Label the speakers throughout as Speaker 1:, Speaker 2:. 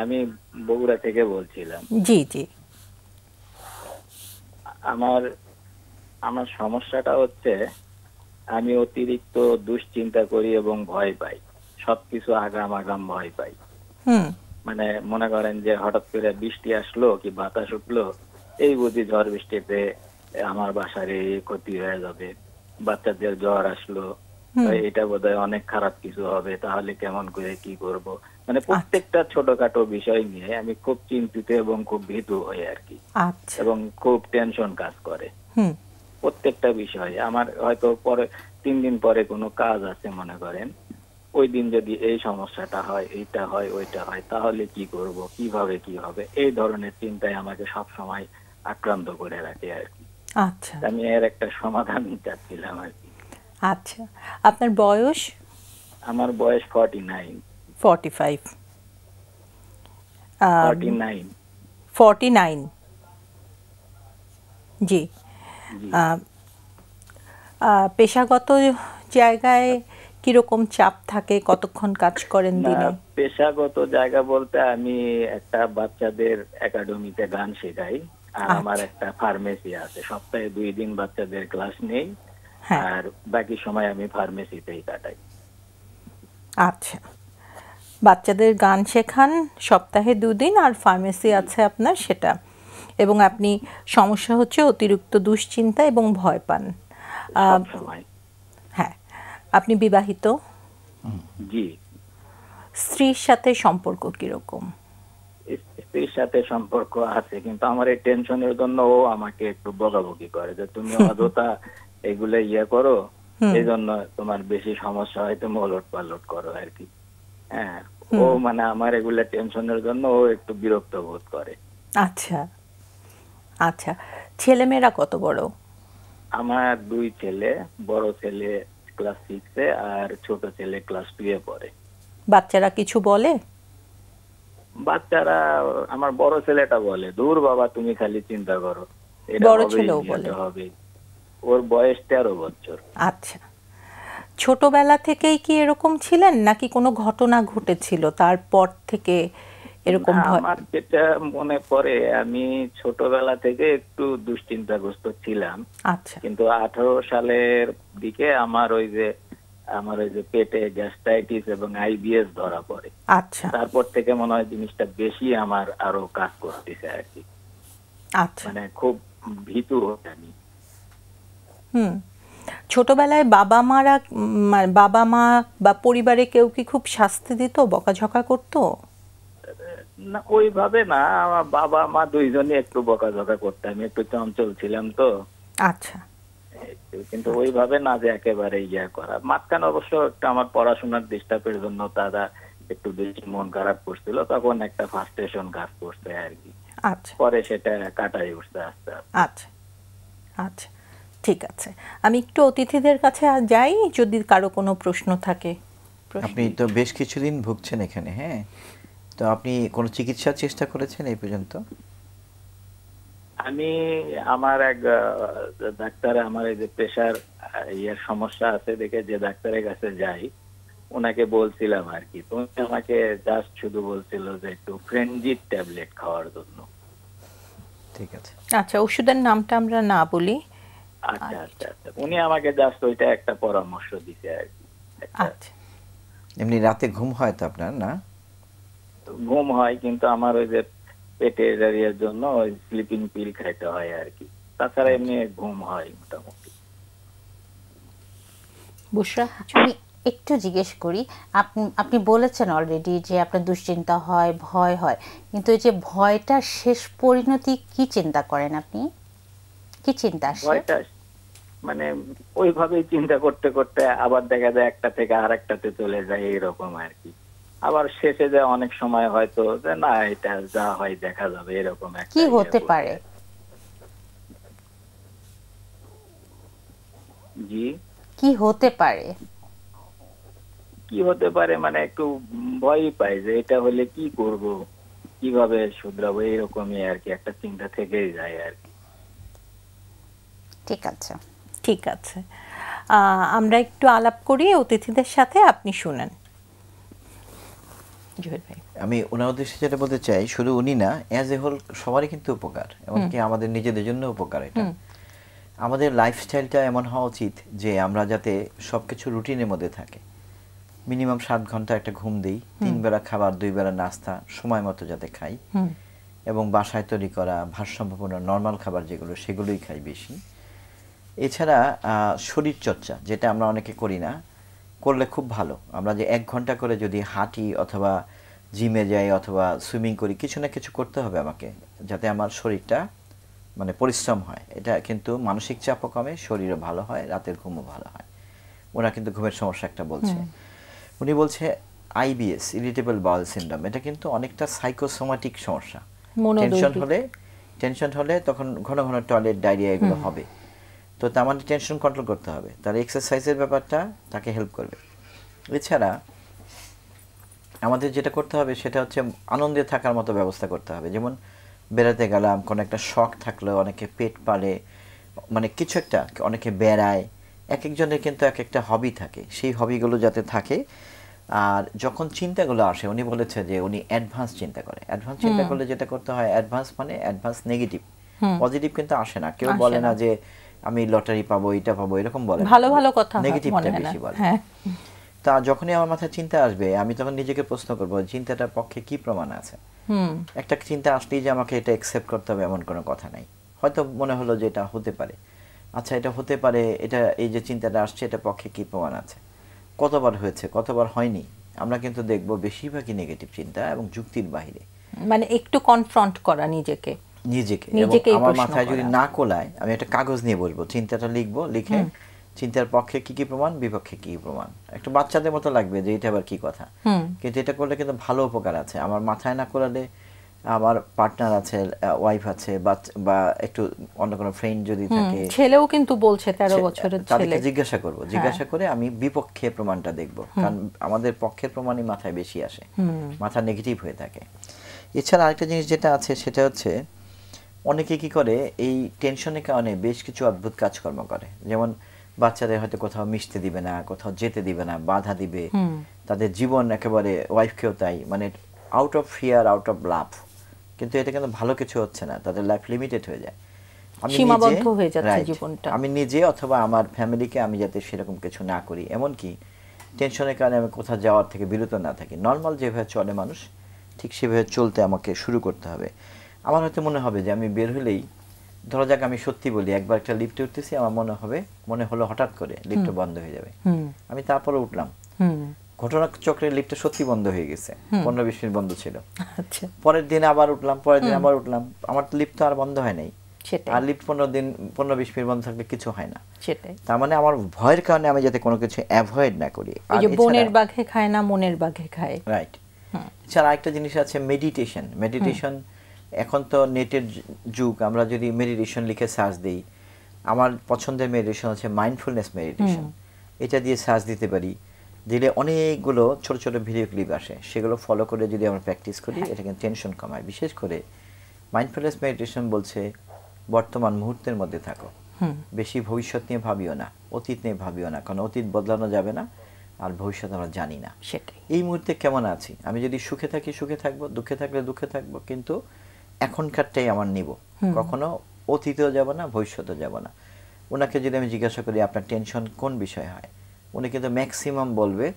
Speaker 1: আমি বগুড়া থেকে বলছিলাম।
Speaker 2: জি জি।
Speaker 1: আমার আমার সমস্যাটা হচ্ছে আমি অতিরিক্ত দুশ্চিন্তা করি এবং ভয় পাই, সবকিছু আগাম আগাম ভয় পাই।
Speaker 2: হুম।
Speaker 1: মানে মনে করেন যে হঠাৎ করে বৃষ্টি আসলো কি বাতাস উঠলো, এই বুঝি ঝড় বৃষ্টিতে আমার বাসার এই ক্ষতি হয়ে যাবে, বাচ্চাদের জ্বর আসলো, এটা বোধহয় অনেক খারাপ কিছু হবে, তাহলে কেমন করে কি করব। মানে
Speaker 2: আচ্ছা
Speaker 1: প্রত্যেকটা ছোটখাটো বিষয় নিয়ে আমি খুব চিন্তিত এবং খুব ভীতু হই আর কি,
Speaker 2: আচ্ছা।
Speaker 1: এবং খুব টেনশন কাজ করে।
Speaker 2: হুম।
Speaker 1: প্রত্যেকটা বিষয় আমার হয়তো পরে 3 দিন পরে কোনো কাজ আছে মনে করেন, ওই দিন যদি এই সমস্যাটা হয়, এইটা হয়, ওইটা হয়, তাহলে কি করব, কিভাবে কি হবে, এই ধরনের চিন্তায় আমাকে সব সময় আক্রান্ত করে রাখে আর কি।
Speaker 2: আচ্ছা
Speaker 1: আমি এর একটা সমাধান চাচ্ছিলাম আর কি।
Speaker 2: আচ্ছা। আপনার বয়স?
Speaker 1: আমার বয়স 49।
Speaker 2: 45।
Speaker 1: 49।
Speaker 2: 49। জি।
Speaker 1: জি।
Speaker 2: আহ, পেশাগত জায়গায় কিরকম চাপ থাকে, কতক্ষণ কাজ করেন
Speaker 1: না,
Speaker 2: দিনে?
Speaker 1: পেশাগত জায়গা বলতে আমি একটা বাচ্চাদের একাডেমিতে গান শেখাই, আর আমার
Speaker 2: আচ্ছা।
Speaker 1: একটা ফার্মেসি আছে। সপ্তাহে 2 দিন বাচ্চাদের ক্লাস নেই,
Speaker 2: হ্যাঁ।
Speaker 1: আর বাকি সময় আমি ফার্মেসিতেই কাটাই।
Speaker 2: আচ্ছা, বাচ্চাদের গান শেখান সপ্তাহে 2 দিন, আর ফার্মেসি
Speaker 1: জি,
Speaker 2: আছে আপনার, সেটা। এবং আপনি সমস্যা হচ্ছে অতিরিক্ত দুশ্চিন্তা এবং ভয় পান।
Speaker 1: সব
Speaker 2: আহ,
Speaker 1: সময়।
Speaker 2: হ্যাঁ। আপনি বিবাহিত?
Speaker 1: জি।
Speaker 2: স্ত্রীর সাথে সম্পর্ক কিরকম?
Speaker 1: স্ত্রীর সাথে সম্পর্ক আছে, কিন্তু আমার এই টেনশনের জন্য ও আমাকে একটু বকাবকি করে যে তুমি অযথা এগুলো করো, এই জন্য তোমার বেশি সমস্যা হয়, তুমি ওলট পালট করো আর কি। হ্যাঁ, ও মানে আমার এগুলা টেনশনের জন্য ও একটু বিরক্ত বোধ করে।
Speaker 2: আচ্ছা আচ্ছা। ছেলেমেয়েরা কত বড়?
Speaker 1: আমার 2 ছেলে, বড় ছেলে ক্লাস 6-এ আর ছোট ছেলে ক্লাস 2-এ পড়ে।
Speaker 2: বাচ্চারা কিছু বলে?
Speaker 1: বাচ্চারা, আমার বড় ছেলেটা বলে, দূর বাবা তুমি খালি চিন্তা করো, এটা
Speaker 2: বড়
Speaker 1: হবেই,
Speaker 2: ছেলেও বলে?
Speaker 1: বিয়েটা হবে। ওর বয়স 13 বছর।
Speaker 2: আচ্ছা। ছোটবেলা থেকেই কি এরকম ছিলেন, নাকি কোনো ঘটনা ঘটেছিল তারপর থেকে
Speaker 1: না,
Speaker 2: এরকম ভয়?
Speaker 1: আমার যেটা মনে পড়ে, আমি ছোটবেলা থেকে একটু দুশ্চিন্তাগ্রস্ত ছিলাম,
Speaker 2: আচ্ছা
Speaker 1: কিন্তু 18 সালের দিকে আমার ওই যে পেটে গ্যাস্ট্রাইটিস এবং আইবিএস ধরা পড়ে।
Speaker 2: আচ্ছা
Speaker 1: তারপর থেকে মনে হয় জিনিসটা বেশি আমার আরো কাজ করতেছে আর কি।
Speaker 2: আচ্ছা।
Speaker 1: মানে খুব ভীতু হই আমি।
Speaker 2: হুম। ছোটবেলায় বাবা মারা, বাবা মা বা পরিবারে কেউ কি খুব শাস্তি দিত, বকাঝকা করতো?
Speaker 1: না, ওইভাবে না, আমার বাবা মা দুইজনই একটু বকাঝকা করতে, আমি একটু চঞ্চল ছিলাম তো।
Speaker 2: আচ্ছা
Speaker 1: কিন্তু
Speaker 2: আচ্ছা
Speaker 1: ওইভাবে না যে একেবারে করা। মাঝখানে অবশ্য একটা আমার পড়াশোনার ডিস্টার্বের জন্য তারা একটু বেশি মন খারাপ করছিল, তখন একটা ফ্রাস্ট্রেশন কাজ করছে আর কি।
Speaker 2: আচ্ছা
Speaker 1: পরে সেটা কাটাই উঠছে আস্তে আস্তে।
Speaker 2: আচ্ছা আচ্ছা। ঠিক আছে, আমি একটু অতিথিদের কাছে যাই, যদি কারো কোনো প্রশ্ন থাকে। প্রশ্ন?
Speaker 3: আপনি তো বেশ কিছুদিন ভুগছেন এখানে, হ্যাঁ? তো আপনি কোনো চিকিৎসার চেষ্টা করেছেন এই পর্যন্ত?
Speaker 1: আমি আমার এক ডাক্তার, আমার এই যে প্রেশার সমস্যা আছে দেখে যে ডাক্তারের কাছে যাই, ওনাকে বলছিলাম আর কি, তো উনি আমাকে জাস্ট শুধু বলছিল যে একটু ফ্রেনজিট ট্যাবলেট খাওয়ার জন্য।
Speaker 3: ঠিক আছে।
Speaker 2: আচ্ছা, ওষুধের নামটা আমরা না বলি।
Speaker 1: আচ্ছা আচ্ছা আচ্ছা, উনি আমাকে জাস্ট ওইটা একটা পরামর্শ দিতে আর কি।
Speaker 2: আচ্ছা
Speaker 3: এমনি রাতে ঘুম হয় তো আপনার, না?
Speaker 1: ঘুম হয়, কিন্তু আমার ওই যে পেটের এরিয়ার জন্য ওই স্লিপিং পিল খাইতে হয় আর কি, তাছাড়া এমনি ঘুম হয় মোটামুটি।
Speaker 2: বুশরা?
Speaker 4: আমি একটু জিজ্ঞেস করি, আপনি আপনি বলেছেন অলরেডি যে আপনার দুশ্চিন্তা হয়, ভয় হয়, কিন্তু এই যে ভয়টার শেষ পরিণতি কি চিন্তা করেন আপনি? কি চিন্তা আসে?
Speaker 1: ভয়টা মানে ওইভাবেই চিন্তা করতে করতে আবার দেখা যায় একটা থেকে আর একটাতে চলে যায়, এইরকম আর কি। আবার শেষে যায় অনেক সময় হয়তো যে না, এটা যা হয় দেখা যাবে, এরকম একটা
Speaker 4: কি হতে
Speaker 1: বলে।
Speaker 4: পারে?
Speaker 1: জি।
Speaker 4: কি হতে পারে?
Speaker 1: কি হতে পারে মানে একটু ভয় পাই যে এটা হলে কি করব, কিভাবে শুধরাবো, এরকমই আর কি, একটা চিন্তা থেকেই যায় আর কি।
Speaker 4: ঠিক আছে।
Speaker 2: ঠিক আছে, আমরা একটু আলাপ করি অতিথিদের সাথে, আপনি শুনেন। জহির ভাই।
Speaker 3: আমি ওনার উদ্দেশ্যে যেটা বলতে চাই, শুধু উনি না, অ্যাজ এ হোল সবারই কিন্তু উপকার, এমনকি আমাদের নিজেদের জন্য উপকার। এটা আমাদের লাইফস্টাইলটা এমন হওয়া উচিত যে আমরা যাতে সবকিছু রুটিনের মধ্যে থাকে। মিনিমাম 7 ঘন্টা একটা ঘুম দিই, 3 বেলা খাবার, 2 বেলা নাস্তা সময় মতো যাতে খাই, এবং বাসায় তৈরি করা ভারসাম্যপূর্ণ নর্মাল খাবার যেগুলো সেগুলোই খাই বেশি। এছাড়া শরীর চর্চা, যেটা আমরা অনেকে করি না, করলে খুব ভালো। আমরা যে 1 ঘন্টা করে যদি হাঁটি অথবা জিমে যাই অথবা সুইমিং করি, কিছু না কিছু করতে হবে আমাকে, যাতে আমার শরীরটা মানে পরিশ্রম হয়। এটা কিন্তু মানসিক চাপও কমে, শরীরও ভালো হয়, রাতের ঘুমও ভালো হয়। ওরা কিন্তু ঘুমের সমস্যা একটা বলছে। উনি বলছে আইবিএস, ইরিটেবল বাউল সিনড্রোম, এটা কিন্তু অনেকটা সাইকোসোমাটিক সমস্যা। টেনশন হলে তখন ঘন ঘন টয়লেট, ডায়রিয়া এগুলো হবে। তো তার মানে টেনশন কন্ট্রোল করতে হবে। তার এক্সারসাইজের ব্যাপারটা তাকে হেল্প করবে। এছাড়া আমাদের যেটা করতে হবে সেটা হচ্ছে আনন্দে থাকার মতো ব্যবস্থা করতে হবে। যেমন বেড়াতে গেলাম, কোনো একটা শখ থাকলো, অনেকে পেট পালে, মানে কিছু একটা, অনেকে বেড়ায়, এক একজনের কিন্তু এক একটা হবি থাকে, সেই হবিগুলো যাতে থাকে। আর যখন চিন্তাগুলো আসে, উনি বলেছে যে উনি অ্যাডভান্স চিন্তা করে। অ্যাডভান্স চিন্তা করলে যেটা করতে হয়, অ্যাডভান্স মানে অ্যাডভান্স নেগেটিভ, পজিটিভ কিন্তু আসে না। কেউ বলে না যে আমি লটারি পাবো, এটা পাবো, এরকম বলে,
Speaker 2: ভালো ভালো কথা
Speaker 3: নেগেটিভটা বেশি বলে। তা যখনই আমার মাথায় চিন্তা আসবে, আমি তখন নিজেকে প্রশ্ন করবো চিন্তাটার পক্ষে কি প্রমাণ আছে। একটা চিন্তা আসলেই যে আমাকে এটা অ্যাকসেপ্ট করতে হবে এমন কোনো কথা নাই। হয়তো মনে হলো যে এটা হতে পারে, আচ্ছা এটা হতে পারে, এটা এই যে চিন্তাটা আসছে এটা পক্ষে কি প্রমাণ আছে, কতবার হয়েছে, কতবার হয়নি। আমরা কিন্তু দেখবো বেশিরভাগই নেগেটিভ চিন্তা এবং যুক্তির বাইরে।
Speaker 2: মানে একটু কনফ্রন্ট করা নিজেকে।
Speaker 3: আমার মাথায় যদি না কোলায়, আমি একটা কাগজ নিয়ে বসবো, চিন্তাটা লিখবো, লিখে চিন্তার পক্ষে কি কি প্রমাণ, বিপক্ষে কি প্রমাণ। একটা বাচ্চাদের মতো লাগবে যে এটা আবার কি কথা, কিন্তু এটা করলে কিন্তু ভালো উপকার আছে। আমার মাথায় না কোলালে আমার পার্টনার আছে, ওয়াইফ আছে, বা একটু অন্য কোনো ফ্রেন্ড যদি থাকে,
Speaker 2: ছেলেও কিন্তু বলছে 13 বছরের ছেলে,
Speaker 3: তাদেরকে জিজ্ঞাসা করব, জিজ্ঞাসা করে আমি বিপক্ষে প্রমাণটা দেখব। কারণ আমাদের পক্ষের প্রমাণই মাথায় বেশি আসে, মাথা নেগেটিভ হয়ে থাকে। এছাড়া আরেকটা জিনিস যেটা আছে সেটা হচ্ছে অনেকে কি করে, এই টেনশনের কারণে বেশ কিছু অদ্ভুত কাজকর্ম করে। যেমন বাচ্চাদের হয়তো কোথাও মিশতে দিবে না, কোথাও যেতে দিবে না, বাধা দিবে, তাদের জীবন একেবারে, ওয়াইফকেও তাই, মানে out of fear, out of love. কিন্তু এটা কিন্তু ভালো কিছু হচ্ছে না, তাদের লাইফ লিমিটেড হয়ে যায়,
Speaker 2: সীমাবদ্ধ হয়ে যাচ্ছে জীবনটা।
Speaker 3: আমি নিজে অথবা আমার ফ্যামিলিকে আমি যাতে সেরকম কিছু না করি, এমনকি টেনশনের কারণে আমি কোথাও যাওয়ার থেকে বিরত না থাকি। নর্মাল যেভাবে চলে মানুষ, ঠিক সেভাবে চলতে আমাকে শুরু করতে হবে। আমার হয়তো মনে হবে যে আমি বের হলেই, ধরা যাক আমি সত্যি বলি, একবার একটা লিফটে উঠতেছি, আমার মনে হলো হঠাৎ করে লিফট বন্ধ হয়ে যাবে, আমি তারপরে উঠলাম, ঘটনা চক্রে লিফটটা সত্যি বন্ধ হয়ে গেছে, 15-20 মিনিট বন্ধ ছিল। পরের দিন আবার উঠলাম, পরের দিন আবার উঠলাম, আমার লিফট তো আর বন্ধ হয় নাই। আর লিফট 15-20 মিনিট বন্ধ থাকলে কিছু হয় না। তার মানে আমার ভয়ের কারণে আমি যাতে কোনো কিছু অ্যাভয়েড না করি।
Speaker 2: বনের বাঘে খায় না, মনের বাঘে খায়।
Speaker 3: রাইট। এছাড়া আরেকটা জিনিস আছে মেডিটেশন। এখন তো নেটের যুগ, আমরা যদি মেডিটেশন লিখে সার্চ দিই, আমার পছন্দের মেডিটেশন হচ্ছে মাইন্ডফুলনেস মেডিটেশন। এটা দিয়ে সার্চ দিতে পারি, দিলে অনেকগুলো ছোট ছোট ভিডিও ক্লিপ আসে, সেগুলো ফলো করে যদি আমরা প্র্যাকটিস করি, এটা কিন্তু টেনশন কমায়। বিশেষ করে মাইন্ডফুলনেস মেডিটেশন বলছে বর্তমান মুহূর্তের মধ্যে থাকো, বেশি ভবিষ্যৎ নিয়ে ভাবিও না, অতীত নিয়ে ভাবিও না, কারণ অতীত বদলানো যাবে না, আর ভবিষ্যৎ আমরা জানি না। এই মুহূর্তে কেমন আছি, আমি যদি সুখে থাকি সুখে থাকবো, দুঃখে থাকলে দুঃখে থাকবো, কিন্তু এখনকারটাই আমার নিব, কখনো অতীতেও যাব না, ভবিষ্যতেও যাব না। ওনাকে যদি আমি জিজ্ঞাসা করি আপনার টেনশন কোন বিষয় হয়, উনি কিন্তু ম্যাক্সিমাম বলবে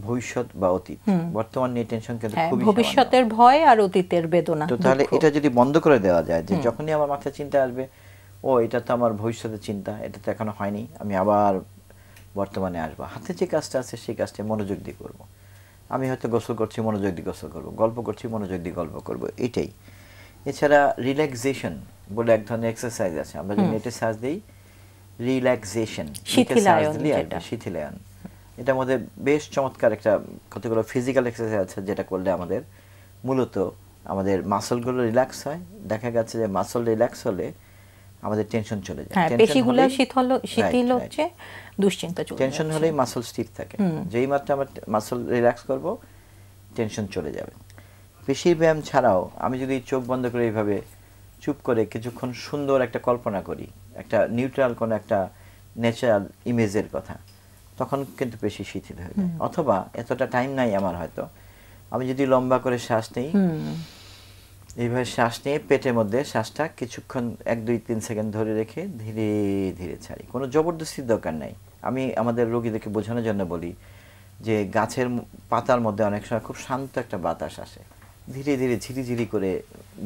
Speaker 3: ভবিষ্যৎ বা অতীত। বর্তমান নিয়ে টেনশন কিন্তু খুবই,
Speaker 2: ভবিষ্যতের ভয় আর অতীতের বেদনা।
Speaker 3: তো তাহলে এটা যদি বন্ধ করে দেওয়া যায়, যে যখনই আমার মাথায় চিন্তা আসবে, ও এটা তো আমার ভবিষ্যতের চিন্তা, এটা তো এখনো হয়নি, আমি আবার বর্তমানে আসবো, হাতে যে কাজটা আছে সেই কাজটা মনোযোগ দিয়ে করবো। আমি হয়তো গোসল করছি, মনোযোগ দিয়ে গোসল করবো, গল্প করছি, মনোযোগ দিয়ে গল্প করবো, এটাই। এছাড়া রিল্যাক্সেশন বলে এক ধরনের এক্সারসাইজ আছে, আমরা যদি নেটে সার্চ দিই, রিল্যাক্সেশন, শিথিলায়ন, এটার মধ্যে বেশ চমৎকার একটা কতগুলো ফিজিক্যাল এক্সারসাইজ আছে, যেটা করলে আমাদের মূলত আমাদের মাসলগুলো রিল্যাক্স হয়। দেখা গেছে যে মাসল রিল্যাক্স হলে আমাদের টেনশন চলে যায়,
Speaker 2: পেশিগুলো শিথিল হচ্ছে, দুশ্চিন্তা চলে যায়।
Speaker 3: টেনশন হলেই মাসল স্টিফ থাকে, যেই মাত্র আমরা মাসল রিল্যাক্স করব, টেনশন চলে যাবে। পেশির ব্যায়াম ছাড়াও আমি যদি চোখ বন্ধ করে এইভাবে চুপ করে কিছুক্ষণ সুন্দর একটা কল্পনা করি, একটা নিউট্রাল কোনো একটা ন্যাচারাল ইমেজের কথা, তখন কিন্তু পেশি শিথিল হয়ে যায়। অথবা এতটা টাইম নাই আমার হয়তো, আমি যদি লম্বা করে শ্বাস নেই, এইভাবে শ্বাস নিয়ে পেটের মধ্যে শ্বাসটা কিছুক্ষণ 1-2-3 সেকেন্ড ধরে রেখে ধীরে ধীরে ছাড়ি। কোনো জবরদস্তির দরকার নাই। আমি আমাদের রোগীদেরকে বোঝানোর জন্য বলি যে গাছের পাতার মধ্যে অনেক সময় খুব শান্ত একটা বাতাস আসে, ধীরে ধীরে ঝিরিঝিরি করে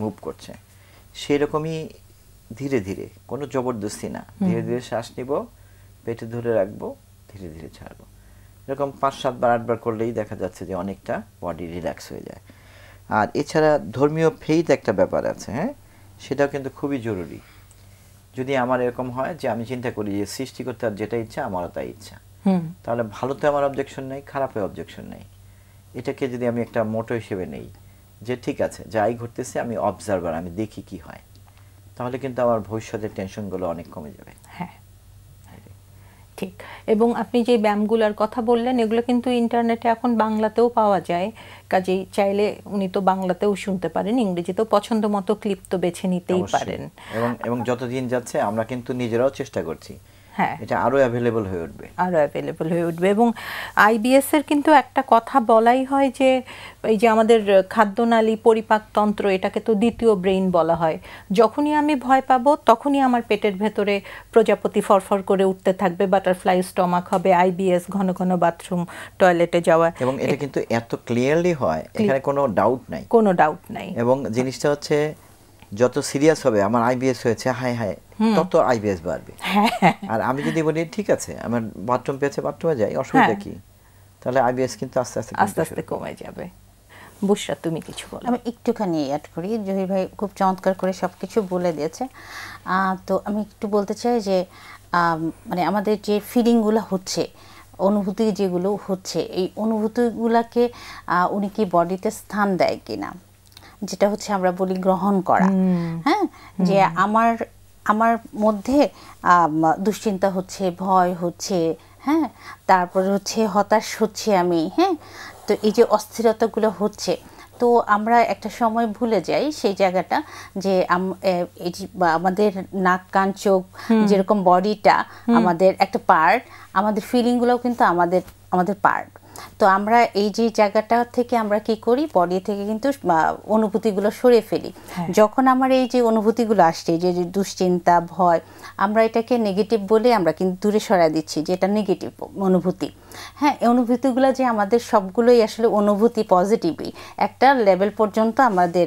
Speaker 3: মুভ করছে, সেরকমই ধীরে ধীরে, কোনো জবরদস্তি না। ধীরে ধীরে শ্বাস নিব, পেটে ধরে রাখবো, ধীরে ধীরে ছাড়বো। এরকম 5-7 বার 8 বার করলেই দেখা যাচ্ছে যে অনেকটা বডি রিল্যাক্স হয়ে যায়। আর এছাড়া ধর্মীয় ফেইথ একটা ব্যাপার আছে, হ্যাঁ, সেটাও কিন্তু খুবই জরুরি। যদি আমার এরকম হয় যে আমি চিন্তা করি যে সৃষ্টিকর্তার যেটা ইচ্ছা আমারও তাই ইচ্ছা, তাহলে ভালোতে আমার অবজেকশন নেই, খারাপে অবজেকশন নেই। এটাকে যদি আমি একটা মোটো হিসেবে নেই যে ঠিক আছে যাই ঘটতেছে আমি অবজারভার, আমি দেখি কি হয়, তাহলে কিন্তু আমার ভবিষ্যতের টেনশনগুলো অনেক কমে যাবে।
Speaker 2: হ্যাঁ, ঠিক। এবং আপনি যে ব্যায়ামগুলোর কথা বললেন এগুলো কিন্তু ইন্টারনেটে এখন বাংলাতেও পাওয়া যায়, কাজেই চাইলে উনি তো বাংলাতেও শুনতে পারেন, ইংরেজিতেও পছন্দ মতো ক্লিপ তো বেছে নিতেই পারেন।
Speaker 3: এবং যতদিন যাচ্ছে আমরা কিন্তু নিজেরাও চেষ্টা করছি,
Speaker 2: হ্যাঁ,
Speaker 3: এটা আরো অ্যাভেলেবল হয়ে উঠবে।
Speaker 2: এবং আইবিএস এর কিন্তু একটা কথা বলাই হয় যে এই যে আমাদের খাদ্যনালী পরিপাকতন্ত্র, এটাকে তো দ্বিতীয় ব্রেইন বলা হয়। যখনই আমি ভয় পাবো তখনই আমার পেটের ভেতরে প্রজাপতি ফরফর করে উঠতে থাকবে, বাটারফ্লাই স্টমাক হবে, আইবিএস, ঘন ঘন বাথরুম টয়লেটে যাওয়া।
Speaker 3: এবং এটা কিন্তু এত ক্লিয়ারলি হয়, এখানে কোনো ডাউট নাই। এবং জিনিসটা হচ্ছে যত সিরিয়াস হবে আমার আইবিএস হয়েছে, হায় হায়, তত আইবিএস বাড়বে। আর আমি যদি বলি ঠিক আছে আমার বাথরুম পেয়েছে, বাথরুমে যাই, অসুবিধা কি, তাহলে আইবিএস কিন্তু আস্তে আস্তে
Speaker 2: কমে যাবে। বুশরা, তুমি কিছু বলো?
Speaker 4: আমি একটুখানি অ্যাড করি, জহির ভাই খুব চমৎকার করে সব কিছু বলে দিয়েছে। তো আমি একটু বলতে চাই যে মানে আমাদের যে ফিলিংগুলো হচ্ছে, অনুভূতি যেগুলো হচ্ছে, এই অনুভূতিগুলোকে উনি কি বডিতে স্থান দেয় কিনা, যেটা হচ্ছে আমরা বলি গ্রহণ করা। হ্যাঁ, যে আমার মধ্যে দুশ্চিন্তা হচ্ছে, ভয় হচ্ছে, হ্যাঁ, তারপরে হচ্ছে হতাশ হচ্ছে আমি, হ্যাঁ, তো এই যে অস্থিরতাগুলো হচ্ছে, তো আমরা একটা সময় ভুলে যাই সেই জায়গাটা যে আমাদের নাক কান চোখ যেরকম বডিটা আমাদের একটা পার্ট, আমাদের ফিলিংগুলোও কিন্তু আমাদের পার্ট। তো আমরা এই যে জায়গাটা থেকে আমরা কি করি, বডি থেকে কিন্তু অনুভূতিগুলো সরিয়ে ফেলি। যখন আমার এই যে অনুভূতিগুলো আসছে, যে দুশ্চিন্তা, ভয়, আমরা এটাকে নেগেটিভ বলে আমরা কিন্তু দূরে সরাই দিচ্ছি যে এটা নেগেটিভ অনুভূতি। হ্যাঁ, এই অনুভূতিগুলো যে আমাদের সবগুলোই আসলে অনুভূতি পজিটিভই, একটা লেভেল পর্যন্ত আমাদের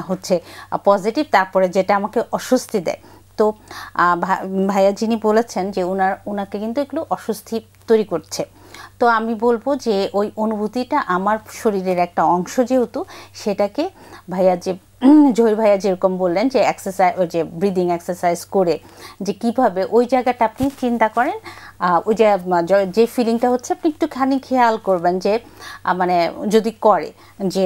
Speaker 4: হচ্ছে পজিটিভ, তারপরে যেটা আমাকে অস্বস্তি দেয়। তো ভাইয়া যিনি বলেছেন যে ওনাকে কিন্তু এগুলো অস্বস্তি তৈরি করছে, তো আমি বলবো যে ওই অনুভূতিটা আমার শরীরের একটা অংশ, যেহেতু সেটাকে জহির ভাইয়া যেরকম বললেন যে এক্সারসাইজ, ওই যে ব্রিদিং এক্সারসাইজ করে যে কিভাবে ওই জায়গাটা আপনি চিন্তা করেন, ওই যে ফিলিংটা হচ্ছে আপনি একটুখানি খেয়াল করবেন যে মানে যদি করে যে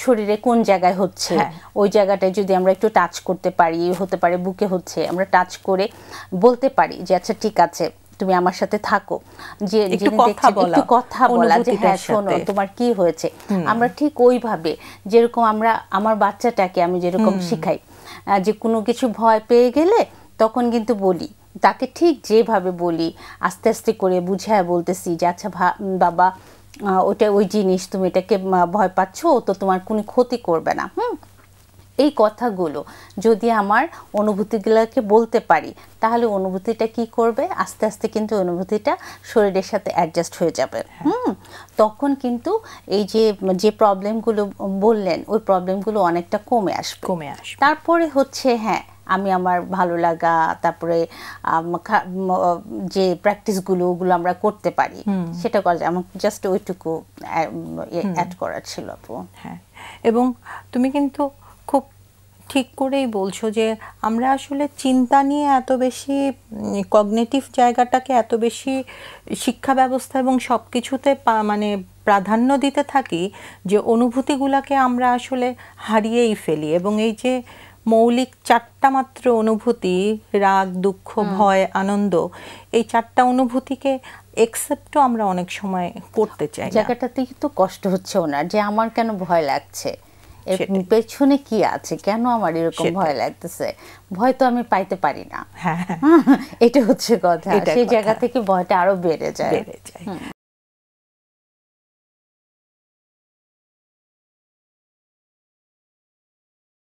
Speaker 4: শরীরে কোন জায়গায় হচ্ছে, ওই জায়গাটায় যদি আমরা একটু টাচ করতে পারি, হতে পারে বুকে হচ্ছে, আমরা টাচ করে বলতে পারি যে আচ্ছা ঠিক আছে তুমি আমার সাথে থাকো, যে একটু কথা বলা যে হ্যাঁ শোনো তোমার কি হয়েছে। আমরা ঠিক ওইভাবে যেরকম আমরা আমার বাচ্চাটাকে আমি যেরকম শিখাই যে কোনো কিছু ভয় পেয়ে গেলে তখন কিন্তু বলি, তাকে ঠিক যেভাবে বলি আস্তে আস্তে করে বুঝায় বলতেছি যে আচ্ছা বাবা ওটা ওই জিনিস, তুমি এটাকে ভয় পাচ্ছ, তো তোমার কোনো ক্ষতি করবে না। এই কথাগুলো যদি আমার অনুভূতিগুলোকে বলতে পারি, তাহলে অনুভূতিটা কি করবে, আস্তে আস্তে কিন্তু অনুভূতিটা শরীরের সাথে অ্যাডজাস্ট হয়ে যাবে। তখন কিন্তু এই যে প্রবলেমগুলো বললেন, ওই প্রবলেমগুলো অনেকটা কমে আসবে। তারপরে হচ্ছে হ্যাঁ, আমি আমার ভালো লাগা, তারপরে যে প্র্যাকটিসগুলো ওগুলো আমরা করতে পারি, সেটা করা যায়। আমার জাস্ট ওইটুকু অ্যাড করার ছিল আপু।
Speaker 2: হ্যাঁ, এবং তুমি কিন্তু খুব ঠিক করেই বলছো যে আমরা আসলে চিন্তা নিয়ে এত বেশি কগনিটিভ জায়গাটাকে এত বেশি শিক্ষা ব্যবস্থা এবং সব কিছুতে মানে প্রাধান্য দিতে থাকি যে অনুভূতিগুলোকে আমরা আসলে হারিয়েই ফেলি। এবং এই যে মৌলিক 4টা মাত্র অনুভূতি, রাগ, দুঃখ, ভয়, আনন্দ, এই 4টা অনুভূতিকে একসেপ্টও আমরা অনেক সময় করতে চাই।
Speaker 4: জায়গাটাতে কিন্তু কষ্ট হচ্ছে ওনার, যে আমার কেন ভয় লাগছে, এর পেছনে কি আছে, কেন আমার এরকম ভয় লাগতেছে, ভয় তো আমি পাইতে পারি না। এটা হচ্ছে কথা, সেই জায়গা থেকে ভয়টা আরো বেড়ে যায়।